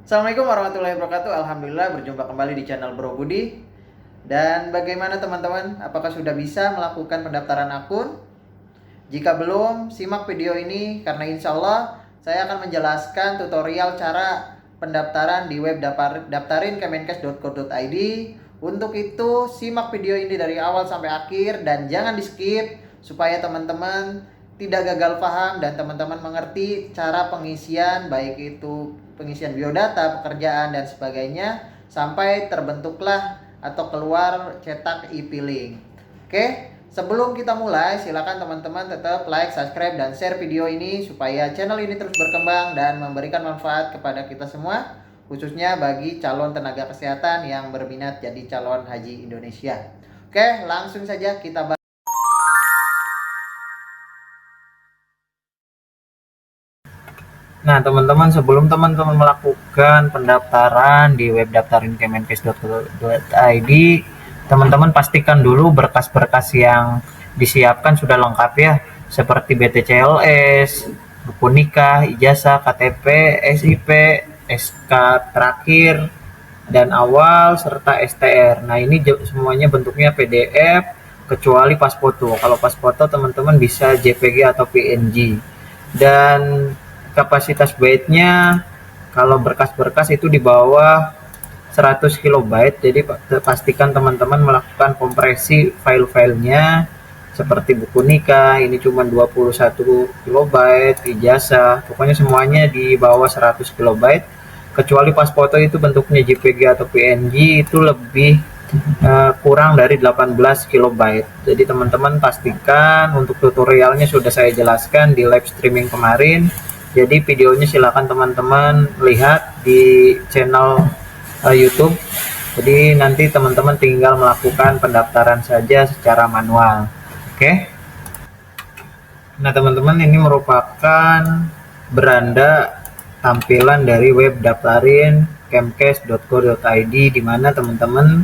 Assalamualaikum warahmatullahi wabarakatuh. Alhamdulillah berjumpa kembali di channel Bro Budi. Dan bagaimana teman-teman? Apakah sudah bisa melakukan pendaftaran akun? Jika belum, simak video ini karena insya Allah saya akan menjelaskan tutorial cara pendaftaran di web daftarinkemenkes.co.id. Untuk itu, simak video ini dari awal sampai akhir dan jangan di-skip supaya teman-teman tidak gagal paham dan teman-teman mengerti cara pengisian, baik itu pengisian biodata, pekerjaan dan sebagainya, sampai terbentuklah atau keluar cetak e-filing. Oke, sebelum kita mulai, silakan teman-teman tetap like, subscribe dan share video ini supaya channel ini terus berkembang dan memberikan manfaat kepada kita semua, khususnya bagi calon tenaga kesehatan yang berminat jadi calon haji Indonesia. Oke, langsung saja kita bahas. Nah, teman-teman, sebelum teman-teman melakukan pendaftaran di web daftarinkemenkes.co.id, teman-teman pastikan dulu berkas-berkas yang disiapkan sudah lengkap ya, seperti BTCLS, buku nikah, ijazah, KTP, SIP, SK terakhir dan awal serta STR. Nah, ini semuanya bentuknya PDF kecuali pas foto. Kalau pas foto teman-teman bisa JPG atau PNG. Dan kapasitas byte-nya kalau berkas-berkas itu di bawah 100 kilobyte, jadi pastikan teman-teman melakukan kompresi file-filenya seperti buku nikah ini cuma 21 kilobyte, ijazah, pokoknya semuanya di bawah 100 kilobyte, kecuali pas foto itu bentuknya JPG atau PNG itu lebih kurang dari 18 kilobyte. Jadi teman-teman pastikan, untuk tutorialnya sudah saya jelaskan di live streaming kemarin. Jadi videonya silakan teman-teman lihat di channel YouTube. Jadi nanti teman-teman tinggal melakukan pendaftaran saja secara manual. Oke. Nah, teman-teman, ini merupakan beranda tampilan dari web daftarin kemkes.co.id di mana teman-teman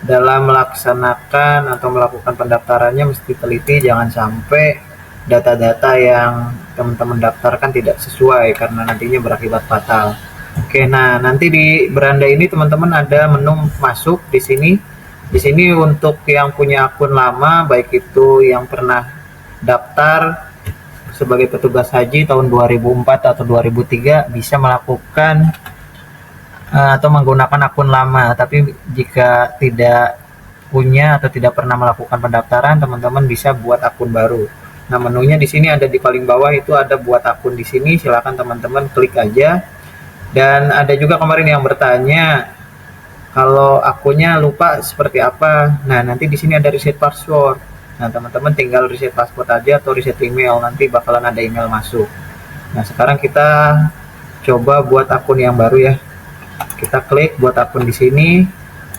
dalam melaksanakan atau melakukan pendaftarannya mesti teliti, jangan sampai data-data yang teman-teman daftarkan tidak sesuai karena nantinya berakibat fatal. Oke, nah nanti di beranda ini teman-teman ada menu masuk di sini. Di sini untuk yang punya akun lama, baik itu yang pernah daftar sebagai petugas haji tahun 2004 atau 2003 bisa melakukan atau menggunakan akun lama. Tapi jika tidak punya atau tidak pernah melakukan pendaftaran, teman-teman bisa buat akun baru. Nah, menunya di sini ada di paling bawah, itu ada buat akun di sini. Silakan teman-teman klik aja. Dan ada juga kemarin yang bertanya kalau akunnya lupa seperti apa. Nah, nanti di sini ada reset password. Nah, teman-teman tinggal reset password aja atau reset email, nanti bakalan ada email masuk. Nah, sekarang kita coba buat akun yang baru ya. Kita klik buat akun di sini.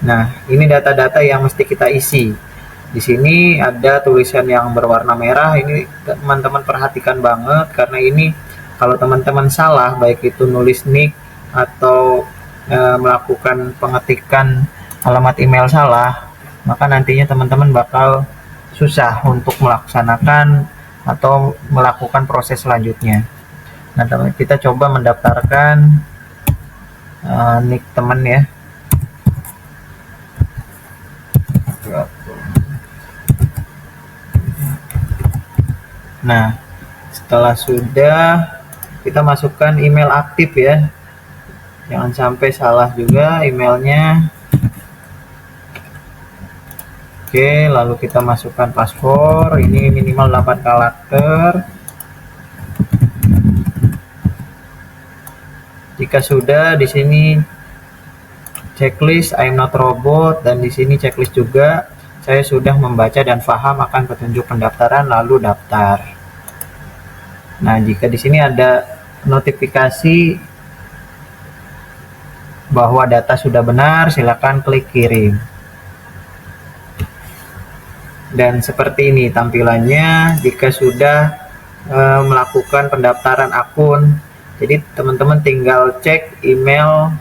Nah, ini data-data yang mesti kita isi. Di sini ada tulisan yang berwarna merah. Ini teman-teman perhatikan banget karena ini kalau teman-teman salah, baik itu nulis nick atau melakukan pengetikan alamat email salah, maka nantinya teman-teman bakal susah untuk melaksanakan atau melakukan proses selanjutnya. Nah, kita coba mendaftarkan nick teman ya. Nah, setelah sudah, kita masukkan email aktif ya, jangan sampai salah juga emailnya. Oke, lalu kita masukkan paspor, ini minimal 8 karakter. Jika sudah, di sini checklist I'm not robot, dan di sini checklist juga. Saya sudah membaca dan paham akan petunjuk pendaftaran, lalu daftar. Nah, jika di sini ada notifikasi bahwa data sudah benar, silakan klik kirim. Dan seperti ini tampilannya jika sudah melakukan pendaftaran akun. Jadi teman-teman tinggal cek email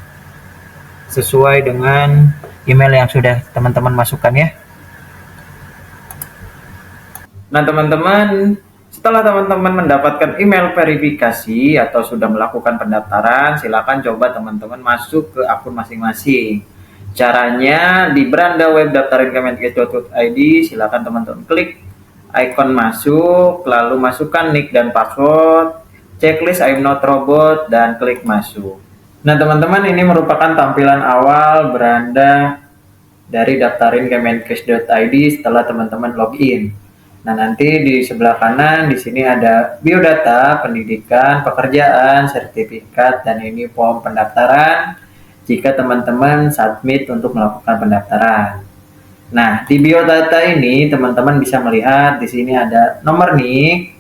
sesuai dengan email yang sudah teman-teman masukkan ya. Nah, teman-teman, Setelah teman-teman mendapatkan email verifikasi atau sudah melakukan pendaftaran, silakan coba teman-teman masuk ke akun masing-masing. Caranya di beranda web daftarin kemenkes.id, silakan teman-teman klik icon masuk, lalu masukkan nick dan password, checklist I'm not robot, dan klik masuk. Nah teman-teman, ini merupakan tampilan awal beranda dari daftarin kemenkes.id setelah teman-teman login. Nah, nanti di sebelah kanan di sini ada biodata, pendidikan, pekerjaan, sertifikat, dan ini form pendaftaran jika teman-teman submit untuk melakukan pendaftaran. Nah, di biodata ini teman-teman bisa melihat di sini ada nomor NIK,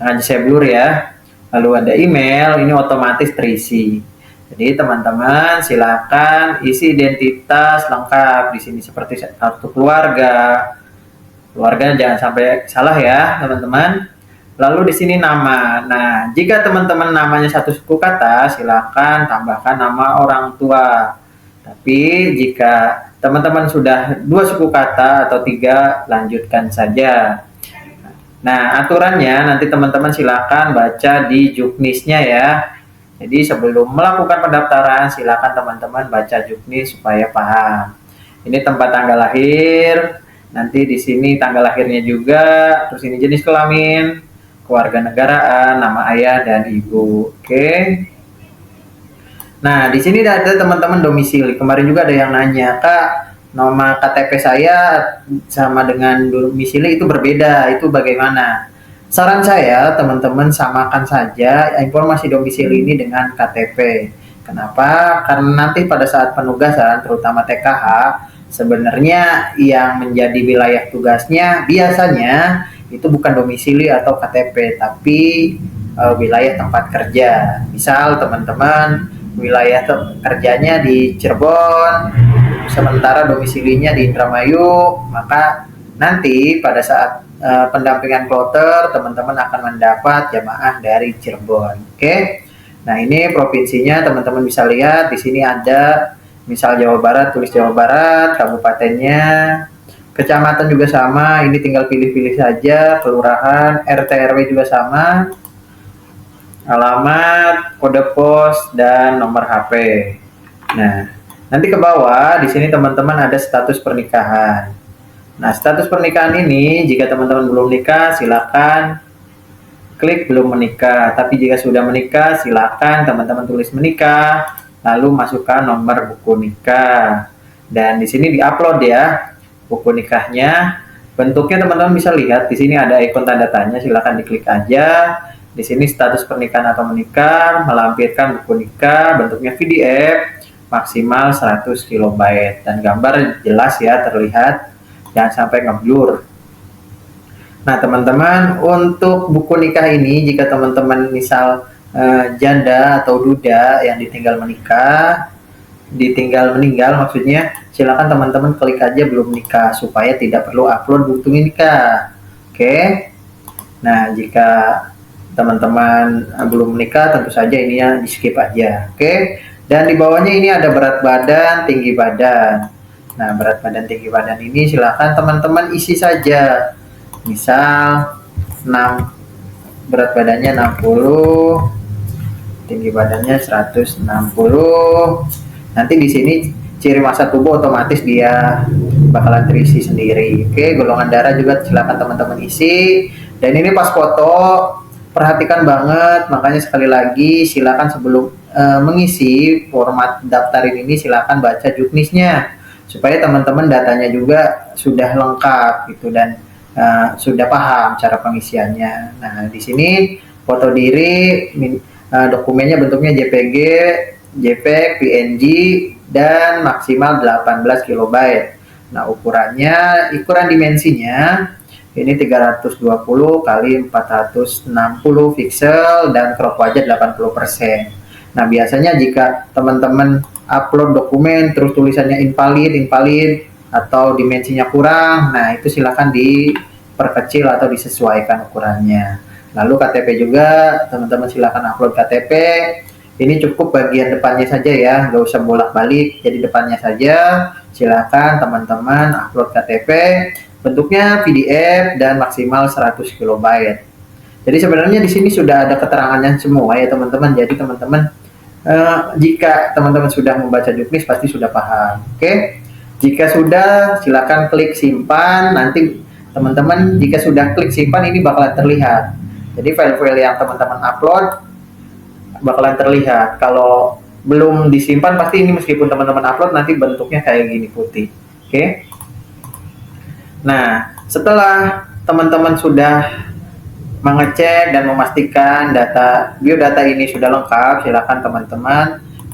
sengaja saya blur ya. Lalu ada email, ini otomatis terisi. Jadi teman-teman silakan isi identitas lengkap di sini seperti kartu keluarga, keluarga jangan sampai salah ya teman-teman. Lalu di sini nama. Nah, jika teman-teman namanya satu suku kata, silakan tambahkan nama orang tua. Tapi jika teman-teman sudah dua suku kata atau tiga, lanjutkan saja. Nah, aturannya nanti teman-teman silakan baca di juknisnya ya. Jadi sebelum melakukan pendaftaran, silakan teman-teman baca juknis supaya paham. Ini tempat tanggal lahir, nanti di sini tanggal lahirnya juga, terus ini jenis kelamin, kewarganegaraan, nama ayah dan ibu. Oke. Nah, di sini ada teman-teman domisili. Kemarin juga ada yang nanya, Kak, nama KTP saya sama dengan domisili itu berbeda, itu bagaimana? Saran saya, teman-teman samakan saja informasi domisili ini dengan KTP. Kenapa? Karena nanti pada saat penugasan, terutama TKH, sebenarnya yang menjadi wilayah tugasnya biasanya itu bukan domisili atau KTP, tapi wilayah tempat kerja. Misal teman-teman wilayah kerjanya di Cirebon, sementara domisilinya di Indramayu, maka nanti pada saat pendampingan kloter teman-teman akan mendapat jamaah dari Cirebon. Oke. Nah, ini provinsinya teman-teman bisa lihat di sini ada misal Jawa Barat, tulis Jawa Barat, kabupatennya, kecamatan juga sama, ini tinggal pilih-pilih saja, kelurahan, RT RW juga sama, alamat, kode pos, dan nomor HP. Nah, nanti ke bawah di sini teman-teman ada status pernikahan. Nah, status pernikahan ini jika teman-teman belum nikah silakan klik belum menikah. Tapi jika sudah menikah silakan teman-teman tulis menikah, lalu masukkan nomor buku nikah. Dan di sini diupload ya buku nikahnya. Bentuknya teman-teman bisa lihat di sini ada ikon tanda tanya, silakan diklik aja. Di sini status pernikahan atau menikah, melampirkan buku nikah, bentuknya PDF, maksimal 100 KB dan gambar jelas ya terlihat, jangan sampai ngeblur. Nah teman-teman, untuk buku nikah ini jika teman-teman misal janda atau duda yang ditinggal meninggal maksudnya, silakan teman-teman klik aja belum nikah supaya tidak perlu upload bukti nikah. Oke. Nah, jika teman-teman belum menikah tentu saja ini ya di skip aja. Oke. Dan di bawahnya ini ada berat badan, tinggi badan. Nah, berat badan, tinggi badan ini silakan teman-teman isi saja. Misal 6, berat badannya 60, tinggi badannya 160. Nanti di sini ciri massa tubuh otomatis dia bakalan terisi sendiri. Oke, golongan darah juga silakan teman-teman isi. Dan ini pas foto perhatikan banget, makanya sekali lagi silakan sebelum mengisi format daftarin ini silakan baca juknisnya supaya teman-teman datanya juga sudah lengkap gitu dan sudah paham cara pengisiannya. Nah, di sini foto diri, dokumennya bentuknya JPG, JPEG, PNG, dan maksimal 18 KB. Nah, ukuran dimensinya ini 320 kali 460 pixel dan crop wajah 80%. Nah, biasanya jika teman-teman upload dokumen terus tulisannya invalid atau dimensinya kurang, nah itu silakan diperkecil atau disesuaikan ukurannya. Lalu KTP juga teman-teman silakan upload KTP. Ini cukup bagian depannya saja ya, nggak usah bolak-balik, jadi depannya saja. Silakan teman-teman upload KTP, bentuknya PDF dan maksimal 100 KB. Jadi sebenarnya di sini sudah ada keterangannya semua ya teman-teman. Jadi teman-teman jika teman-teman sudah membaca juknis pasti sudah paham. Oke. Jika sudah, silakan klik simpan. Nanti teman-teman jika sudah klik simpan ini bakalan terlihat. Jadi file-file yang teman-teman upload bakalan terlihat. Kalau belum disimpan pasti ini meskipun teman-teman upload nanti bentuknya kayak gini putih. Oke. Nah, setelah teman-teman sudah mengecek dan memastikan biodata ini sudah lengkap, silakan teman-teman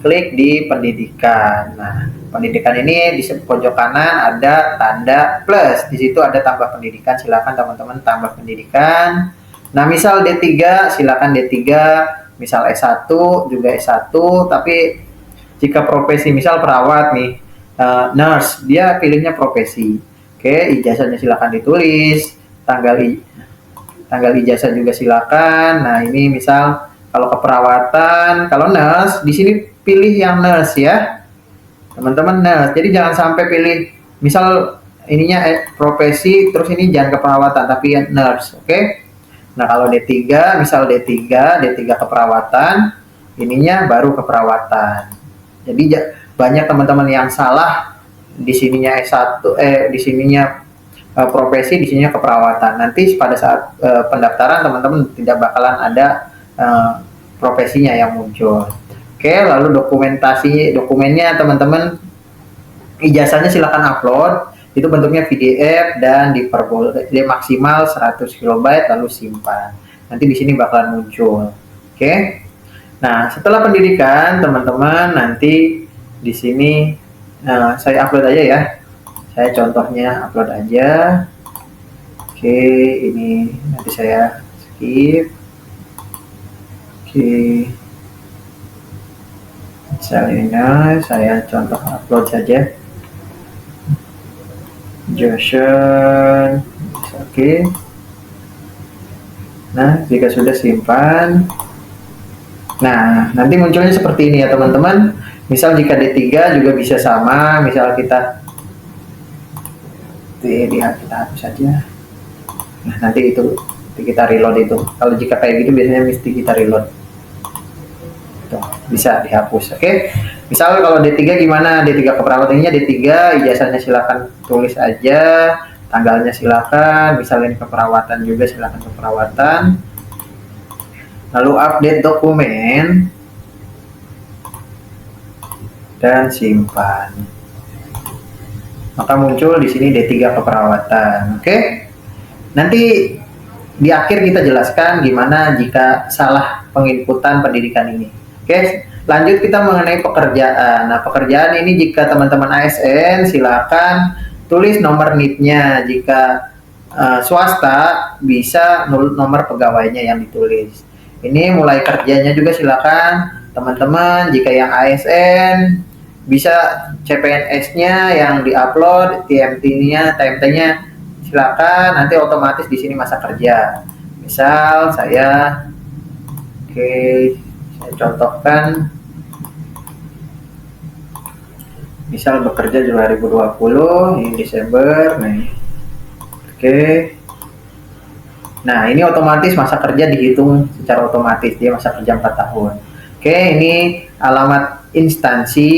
klik di pendidikan. Nah, pendidikan ini di pojok kanan ada tanda plus. Di situ ada tambah pendidikan, silakan teman-teman tambah pendidikan. Nah, misal D3, silakan D3, misal S1 juga S1, tapi jika profesi misal perawat nih, nurse, dia pilihnya profesi. Oke, ijazahnya silakan ditulis, tanggal ijazah juga silakan. Nah, ini misal kalau keperawatan, kalau nurse, di sini pilih yang nurse ya. Teman-teman nurse. Jadi jangan sampai pilih misal ininya profesi terus ini jangan keperawatan tapi nurse, oke? Nah, kalau D3, misal D3 keperawatan, ininya baru keperawatan. Jadi banyak teman-teman yang salah di sininya S1 di sininya profesi, di sininya keperawatan. Nanti pada saat pendaftaran teman-teman tidak bakalan ada profesinya yang muncul. Oke, lalu dokumennya teman-teman, ijazahnya silakan upload. Itu bentuknya PDF dan dia maksimal 100 KB lalu simpan. Nanti di sini bakalan muncul. Oke. Nah, setelah pendidikan teman-teman nanti di sini saya upload aja ya. Saya contohnya upload aja. Oke, ini nanti saya skip. Oke. Misalnya saya contoh upload saja. Johnson. Oke. Nah, jika sudah simpan. Nah, nanti munculnya seperti ini ya teman-teman. Misal jika D3 juga bisa sama, misal kita hapus saja. Nah, nanti kita reload itu. Kalau jika kayak gitu biasanya mesti kita reload. Tuh, bisa dihapus. Oke. Misal kalau D3 gimana? D3 keperawatannya D3, ijazahnya silakan tulis aja, tanggalnya silakan, misalnya keperawatan juga silakan keperawatan. Lalu update dokumen dan simpan. Maka muncul di sini D3 keperawatan. Oke. Nanti di akhir kita jelaskan gimana jika salah penginputan pendidikan ini. Oke. Lanjut kita mengenai pekerjaan. Nah, pekerjaan ini jika teman-teman ASN silakan tulis nomor NIP-nya. Jika swasta bisa nomor pegawainya yang ditulis. Ini mulai kerjanya juga silakan teman-teman. Jika yang ASN bisa CPNS-nya yang diupload, TMT-nya silakan. Nanti otomatis di sini masa kerja. Misal saya contohkan misal bekerja 2020 ini Desember nih. Nah, ini otomatis masa kerja dihitung secara otomatis, dia masa kerja 4 tahun. Ini alamat instansi,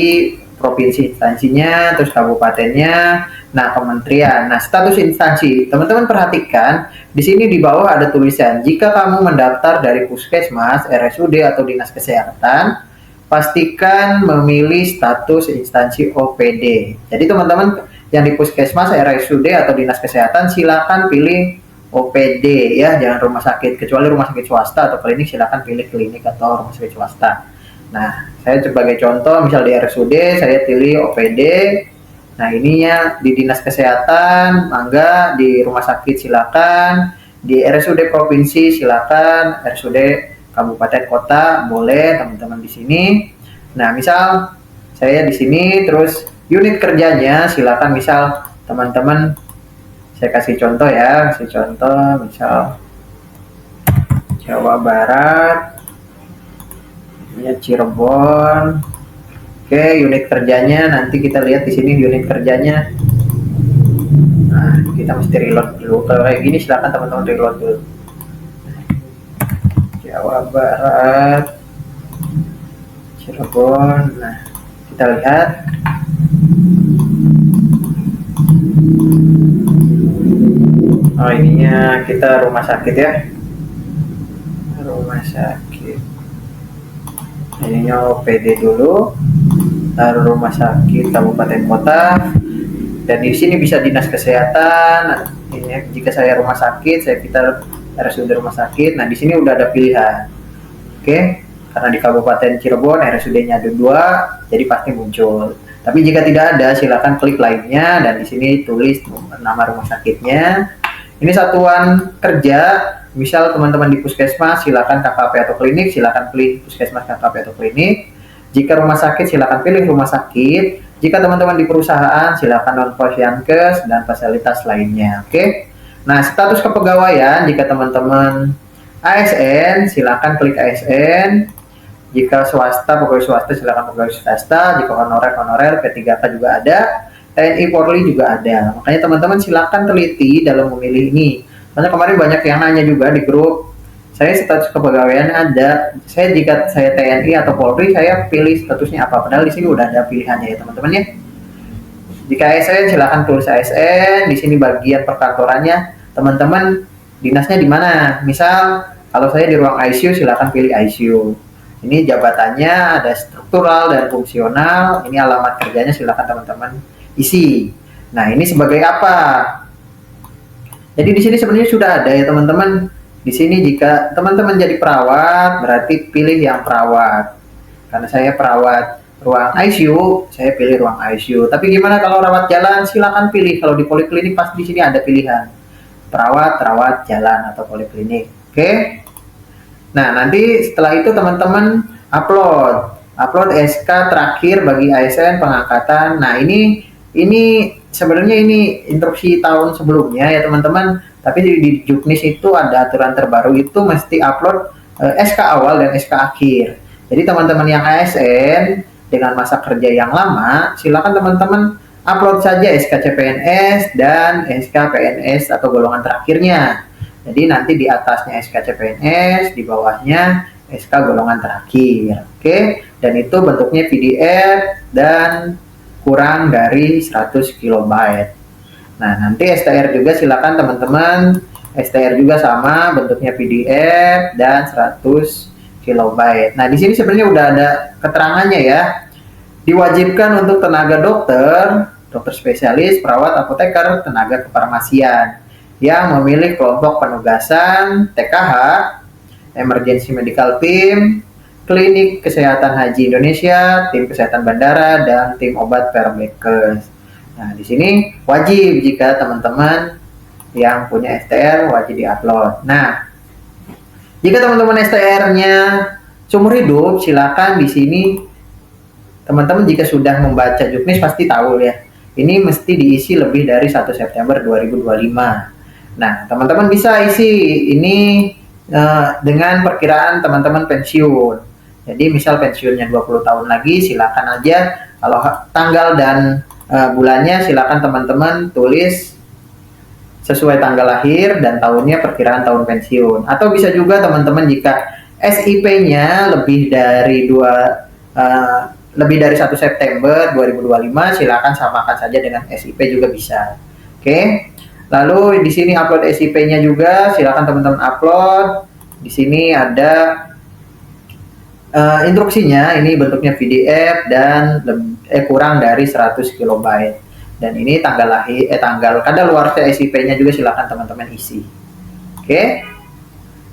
provinsi instansinya, terus kabupatennya, nah kementerian. Nah, status instansi. Teman-teman perhatikan, di sini di bawah ada tulisan, jika kamu mendaftar dari Puskesmas, RSUD atau Dinas Kesehatan, pastikan memilih status instansi OPD. Jadi teman-teman yang di Puskesmas, RSUD atau Dinas Kesehatan silakan pilih OPD ya, jangan rumah sakit. Kecuali rumah sakit swasta atau klinik silakan pilih klinik atau rumah sakit swasta. Nah, saya sebagai contoh misal di RSUD saya pilih OPD. Nah, ininya di Dinas Kesehatan, mangga di rumah sakit silakan, di RSUD provinsi silakan, RSUD kabupaten kota boleh teman-teman di sini. Nah, misal saya di sini terus unit kerjanya silakan misal teman-teman saya kasih contoh ya, misal Jawa Barat, ya Cirebon. Unit kerjanya nanti kita lihat di sini unit kerjanya. Nah, kita mesti reload dulu. Kalau kayak gini silakan teman-teman reload dulu. Jawa Barat, Cirebon. Nah, kita lihat. Oh, ininya kita rumah sakit ya. Rumah sakit. Ininya OPD dulu. Lalu rumah sakit kabupaten kota. Dan di sini bisa dinas kesehatan. Ini jika saya rumah sakit, saya kita RSUD rumah sakit. Nah, di sini udah ada pilihan. Oke, karena di Kabupaten Cirebon RSUD-nya ada 2, jadi pasti muncul. Tapi jika tidak ada, silakan klik lainnya dan di sini tulis nama rumah sakitnya. Ini satuan kerja, misal teman-teman di puskesmas, silakan KKP atau klinik, silakan pilih puskesmas, KKP atau klinik. Jika rumah sakit, silakan pilih rumah sakit. Jika teman-teman di perusahaan, silakan non-posyankes dan fasilitas lainnya. Oke. Nah, status kepegawaian, jika teman-teman ASN, silakan klik ASN. Jika swasta, pegawai swasta, silakan pegawai swasta. Jika honorer, P3K juga ada. TNI Polri juga ada. Makanya teman-teman silakan teliti dalam memilih ini. Karena kemarin banyak yang nanya juga di grup, saya status kepegawaian ada. Jika saya TNI atau Polri, saya pilih statusnya apa? Padahal di sini udah ada pilihannya ya teman-teman ya. Jika ASN, silakan tulis ASN. Di sini bagian perkantorannya, teman-teman dinasnya di mana? Misal kalau saya di ruang ICU, silakan pilih ICU. Ini jabatannya ada struktural dan fungsional. Ini alamat kerjanya, silakan teman-teman isi. Nah, ini sebagai apa? Jadi di sini sebenarnya sudah ada ya teman-teman. Di sini jika teman-teman jadi perawat, berarti pilih yang perawat. Karena saya perawat ruang ICU, saya pilih ruang ICU. Tapi gimana kalau rawat jalan? Silakan pilih. Kalau di poliklinik pasti di sini ada pilihan. Perawat, rawat jalan atau poliklinik. Oke. Nah, nanti setelah itu teman-teman upload SK terakhir bagi ASN pengangkatan. Nah, ini sebenarnya ini instruksi tahun sebelumnya ya teman-teman. Tapi di Juknis itu ada aturan terbaru, itu mesti upload SK awal dan SK akhir. Jadi teman-teman yang ASN dengan masa kerja yang lama, silakan teman-teman upload saja SK CPNS dan SK PNS atau golongan terakhirnya. Jadi nanti di atasnya SK CPNS, di bawahnya SK golongan terakhir. Oke, dan itu bentuknya PDF dan kurang dari 100 KB. Nah, nanti STR juga silakan teman-teman. STR juga sama, bentuknya PDF dan 100 KB. Nah, di sini sebenarnya udah ada keterangannya ya. Diwajibkan untuk tenaga dokter, dokter spesialis, perawat, apoteker, tenaga kefarmasian yang memilih kelompok penugasan TKH, Emergency Medical Team, Klinik Kesehatan Haji Indonesia, tim kesehatan bandara, dan tim obat Permekes. Nah, di sini wajib jika teman-teman yang punya STR wajib diupload. Nah, jika teman-teman STR-nya seumur hidup, silakan di sini teman-teman jika sudah membaca Juknis pasti tahu ya. Ini mesti diisi lebih dari 1 September 2025. Nah, teman-teman bisa isi ini dengan perkiraan teman-teman pensiun. Jadi misal pensiunnya 20 tahun lagi, silakan aja kalau tanggal dan bulannya silakan teman-teman tulis sesuai tanggal lahir dan tahunnya perkiraan tahun pensiun. Atau bisa juga teman-teman jika SIP-nya lebih dari 1 September 2025, silakan samakan saja dengan SIP juga bisa. Oke. Lalu di sini upload SIP-nya juga, silakan teman-teman upload. Di sini ada instruksinya, ini bentuknya PDF dan kurang dari 100 KB. Dan ini tanggal lahir, tanggal kadaluarsa SIP-nya juga silakan teman-teman isi. Oke.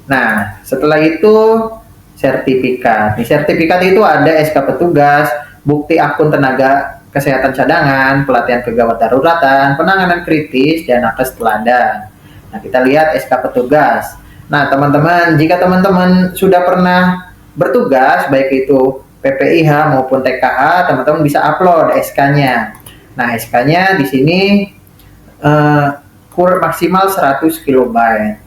Nah, setelah itu sertifikat. Di sertifikat itu ada SK petugas, bukti akun tenaga kesehatan cadangan, pelatihan kegawat daruratan, penanganan kritis, dan nakes teladan. Nah, kita lihat SK petugas. Nah, teman-teman, jika teman-teman sudah pernah bertugas, baik itu PPIH maupun TKH, teman-teman bisa upload SK-nya. Nah, SK-nya di sini maksimal 100 KB.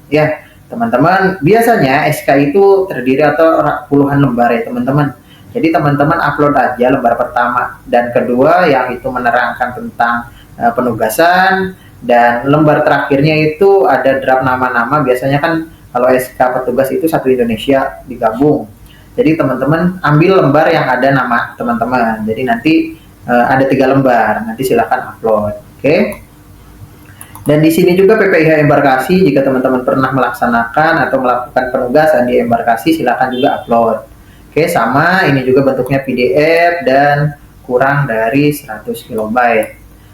Ya, teman-teman, biasanya SK itu terdiri atau puluhan lembar ya, teman-teman. Jadi teman-teman upload aja lembar pertama dan kedua yang itu menerangkan tentang penugasan, dan lembar terakhirnya itu ada draft nama-nama. Biasanya kan Kalau SK petugas itu satu Indonesia digabung. Jadi teman-teman ambil lembar yang ada nama teman-teman. Jadi nanti ada 3 lembar. Nanti silakan upload. Oke. Dan di sini juga PPIH embarkasi, jika teman-teman pernah melaksanakan atau melakukan penugasan di embarkasi, silakan juga upload. Oke, sama ini juga bentuknya PDF dan kurang dari 100 KB.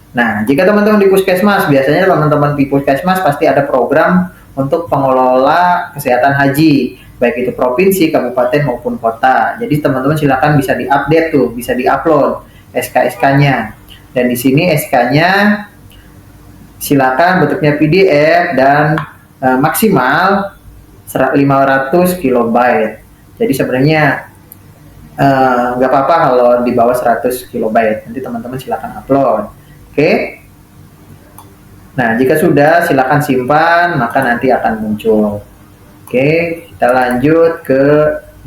Nah, jika teman-teman di Puskesmas, biasanya teman-teman di Puskesmas pasti ada program untuk pengelola kesehatan haji, baik itu provinsi, kabupaten maupun kota. Jadi teman-teman silakan bisa diupdate tuh, bisa diupload SK-SK-nya. Dan di sini SK-nya silakan bentuknya PDF dan maksimal 500 KB. Jadi sebenarnya nggak apa-apa kalau di bawah 100 KB. Nanti teman-teman silakan upload. Oke. Nah, jika sudah silakan simpan, maka nanti akan muncul. Oke, kita lanjut ke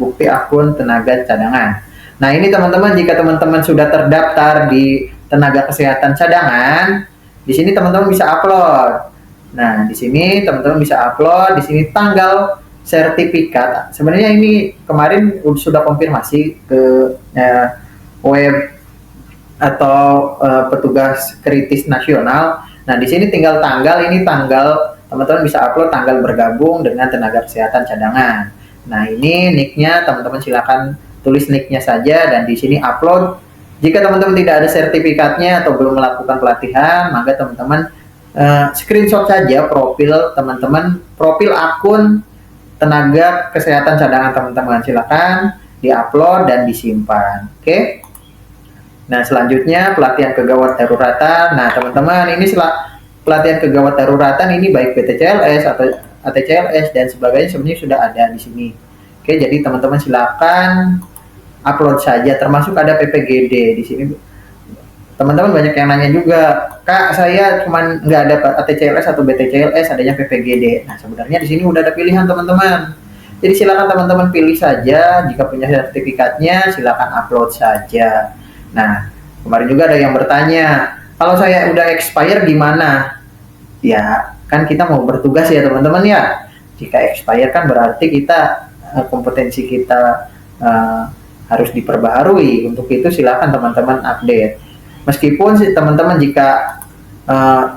bukti akun tenaga cadangan. Nah, ini teman-teman, jika teman-teman sudah terdaftar di tenaga kesehatan cadangan, di sini teman-teman bisa upload. Nah, di sini teman-teman bisa upload, di sini tanggal sertifikat. Sebenarnya ini kemarin sudah konfirmasi ke web atau petugas kritis nasional. Nah, di sini tinggal tanggal, ini tanggal teman-teman bisa upload tanggal bergabung dengan tenaga kesehatan cadangan. Nah, ini nicknya teman-teman silakan tulis nicknya saja dan di sini upload. Jika teman-teman tidak ada sertifikatnya atau belum melakukan pelatihan, maka teman-teman screenshot saja profil teman-teman, profil akun tenaga kesehatan cadangan teman-teman. Silakan diupload dan disimpan. Oke. Nah, selanjutnya pelatihan kegawat daruratan. Nah, teman-teman, ini pelatihan kegawat daruratan ini baik PTCLS atau ATCLS dan sebagainya sebenarnya sudah ada di sini. Oke, jadi teman-teman silakan upload saja, termasuk ada PPGD di sini. Teman-teman banyak yang nanya juga, Kak, saya cuman nggak ada ATCLS atau BTCLS, adanya PPGD. Nah, sebenarnya di sini udah ada pilihan teman-teman. Jadi silakan teman-teman pilih saja, jika punya sertifikatnya silakan upload saja. Nah, kemarin juga ada yang bertanya, kalau saya udah expire gimana? Ya, kan kita mau bertugas ya teman-teman ya. Jika expire kan berarti kita kompetensi kita harus diperbaharui. Untuk itu silakan teman-teman update. Meskipun teman-teman jika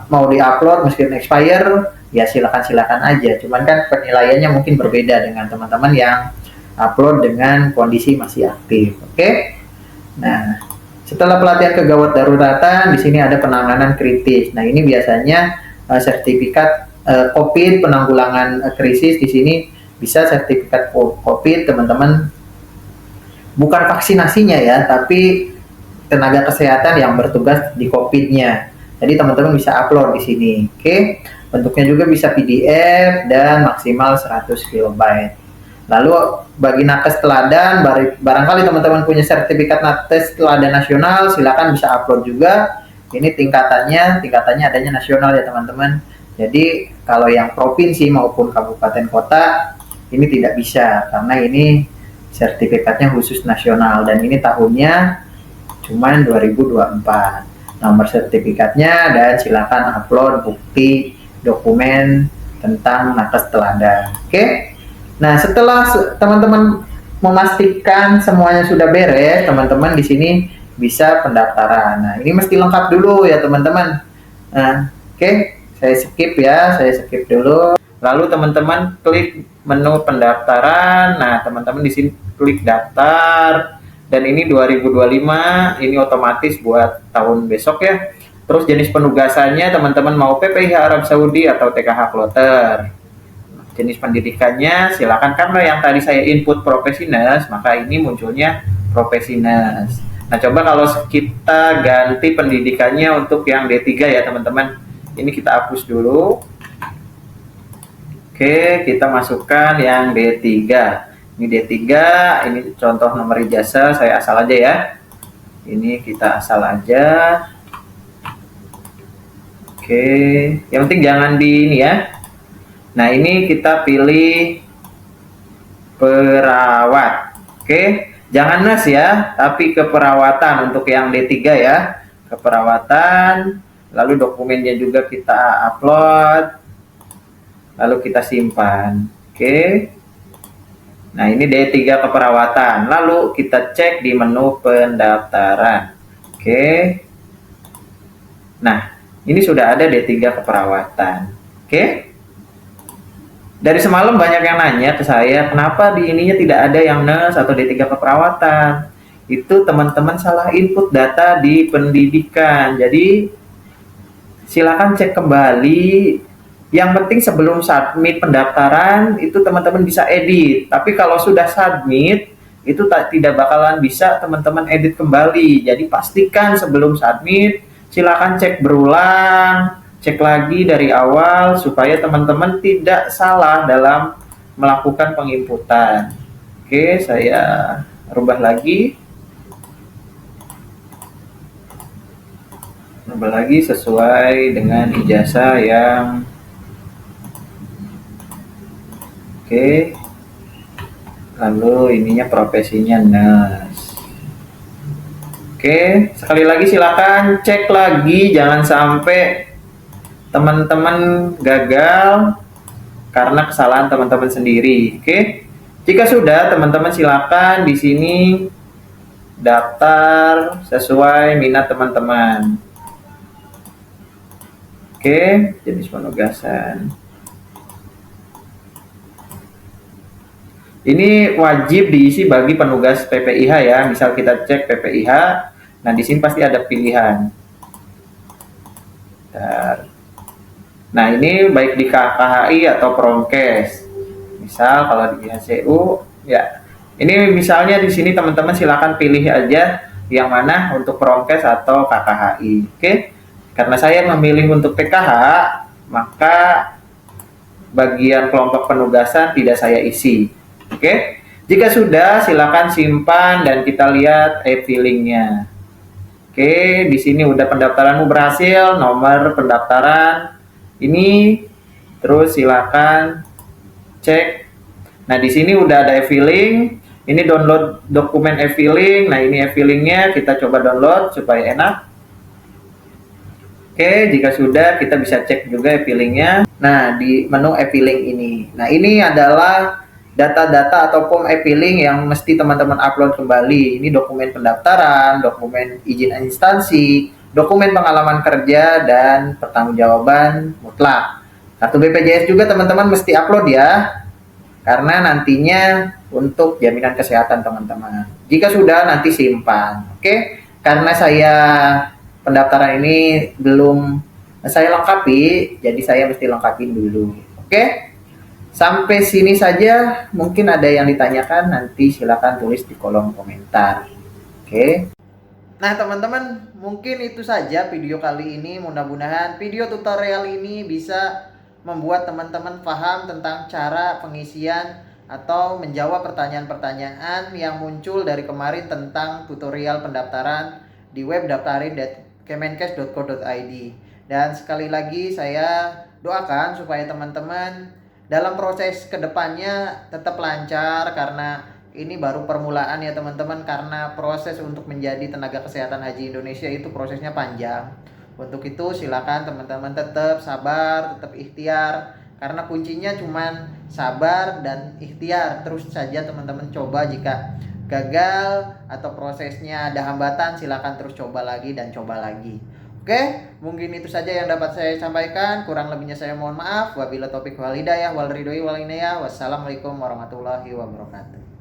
mau diupload meskipun expire, ya silakan aja. Cuman kan penilaiannya mungkin berbeda dengan teman-teman yang upload dengan kondisi masih aktif. Oke? Nah, setelah pelatihan kegawat daruratan, di sini ada penanganan kritis. Nah, ini biasanya sertifikat COVID penanggulangan krisis. Di sini bisa sertifikat COVID, teman-teman. Bukan vaksinasinya ya, tapi tenaga kesehatan yang bertugas di COVID-nya. Jadi teman-teman bisa upload di sini. Oke. Bentuknya juga bisa PDF dan maksimal 100 KB. Lalu bagi nakes teladan, barangkali teman-teman punya sertifikat nakes teladan nasional, silakan bisa upload juga. Ini tingkatannya adanya nasional ya teman-teman. Jadi kalau yang provinsi maupun kabupaten kota ini tidak bisa karena ini sertifikatnya khusus nasional dan ini tahunnya cuman 2024. Nomor sertifikatnya dan silakan upload bukti dokumen tentang nakes teladan. Oke. Nah, setelah teman-teman memastikan semuanya sudah beres, teman-teman di sini bisa pendaftaran. Nah, ini mesti lengkap dulu ya, teman-teman. Nah, oke, saya skip dulu. Lalu teman-teman klik menu pendaftaran. Nah, teman-teman di sini klik daftar. Dan ini 2025, ini otomatis buat tahun besok ya. Terus jenis penugasannya teman-teman mau PPIH Arab Saudi atau TKH Kloter. Jenis pendidikannya silakan, karena yang tadi saya input profesinas, maka ini munculnya profesinas. Nah, coba kalau kita ganti pendidikannya untuk yang D3 ya teman-teman. Ini kita hapus dulu. Oke, kita masukkan yang D3. Ini D3, ini contoh nomor ijazah, saya asal aja ya. Ini kita asal aja. Oke, yang penting jangan di ini ya. Nah, ini kita pilih perawat. Oke, jangan nas ya, tapi keperawatan untuk yang D3 ya. Keperawatan, lalu dokumennya juga kita upload, lalu kita simpan. Oke. Nah, ini D3 keperawatan. Lalu kita cek di menu pendaftaran. Oke. Nah, ini sudah ada D3 keperawatan. Oke. Dari semalam banyak yang nanya ke saya, kenapa di ininya tidak ada yang nurse atau D3 keperawatan. Itu teman-teman salah input data di pendidikan. Jadi, silakan cek kembali. Yang penting sebelum submit pendaftaran itu teman-teman bisa edit. Tapi kalau sudah submit itu tidak bakalan bisa teman-teman edit kembali. Jadi pastikan sebelum submit silakan cek berulang, cek lagi dari awal supaya teman-teman tidak salah dalam melakukan penginputan. Oke, saya rubah lagi. Rubah lagi sesuai dengan ijazah yang oke, lalu ininya profesinya nurse. Oke, sekali lagi silakan cek lagi, jangan sampai teman-teman gagal karena kesalahan teman-teman sendiri. Oke, jika sudah teman-teman silakan di sini daftar sesuai minat teman-teman. Oke, jenis penugasan. Ini wajib diisi bagi penugas PPIH ya. Misal kita cek PPIH, nah di sini pasti ada pilihan. Nah ini baik di KKHI atau Promkes. Misal kalau di HCU, ya. Ini misalnya di sini teman-teman silakan pilih aja yang mana untuk Promkes atau KKHI. Oke? Karena saya memilih untuk PKH, maka bagian kelompok penugasan tidak saya isi. Oke, jika sudah silakan simpan dan kita lihat e-filingnya. Oke, di sini udah pendaftaranmu berhasil, nomor pendaftaran ini, terus silakan cek. Nah di sini udah ada e-filing, ini download dokumen e-filing. Nah ini e-filingnya kita coba download supaya enak. Oke, jika sudah kita bisa cek juga e-filingnya. Nah di menu e-filing ini, nah ini adalah data-data atau form e-filing yang mesti teman-teman upload kembali. Ini dokumen pendaftaran, dokumen izin instansi, dokumen pengalaman kerja, dan pertanggungjawaban mutlak. Kartu BPJS juga teman-teman mesti upload ya, karena nantinya untuk jaminan kesehatan teman-teman. Jika sudah nanti simpan. Oke, karena saya pendaftaran ini belum saya lengkapi, jadi saya mesti lengkapin dulu. Oke? Sampai sini saja, mungkin ada yang ditanyakan, nanti silakan tulis di kolom komentar. Oke. Nah teman-teman, mungkin itu saja video kali ini. Mudah-mudahan video tutorial ini bisa membuat teman-teman paham tentang cara pengisian atau menjawab pertanyaan-pertanyaan yang muncul dari kemarin tentang tutorial pendaftaran di web daftarin.kemenkes.co.id. Dan sekali lagi saya doakan supaya teman-teman dalam proses kedepannya tetap lancar, karena ini baru permulaan ya teman-teman, karena proses untuk menjadi tenaga kesehatan haji Indonesia itu prosesnya panjang. Untuk itu silakan teman-teman tetap sabar, tetap ikhtiar, karena kuncinya cuman sabar dan ikhtiar. Terus saja teman-teman coba, jika gagal atau prosesnya ada hambatan silakan terus coba lagi dan coba lagi. Oke, mungkin itu saja yang dapat saya sampaikan. Kurang lebihnya saya mohon maaf. Wabillahi taufik wal hidayah wal ridhoi wal inayah. Wassalamualaikum warahmatullahi wabarakatuh.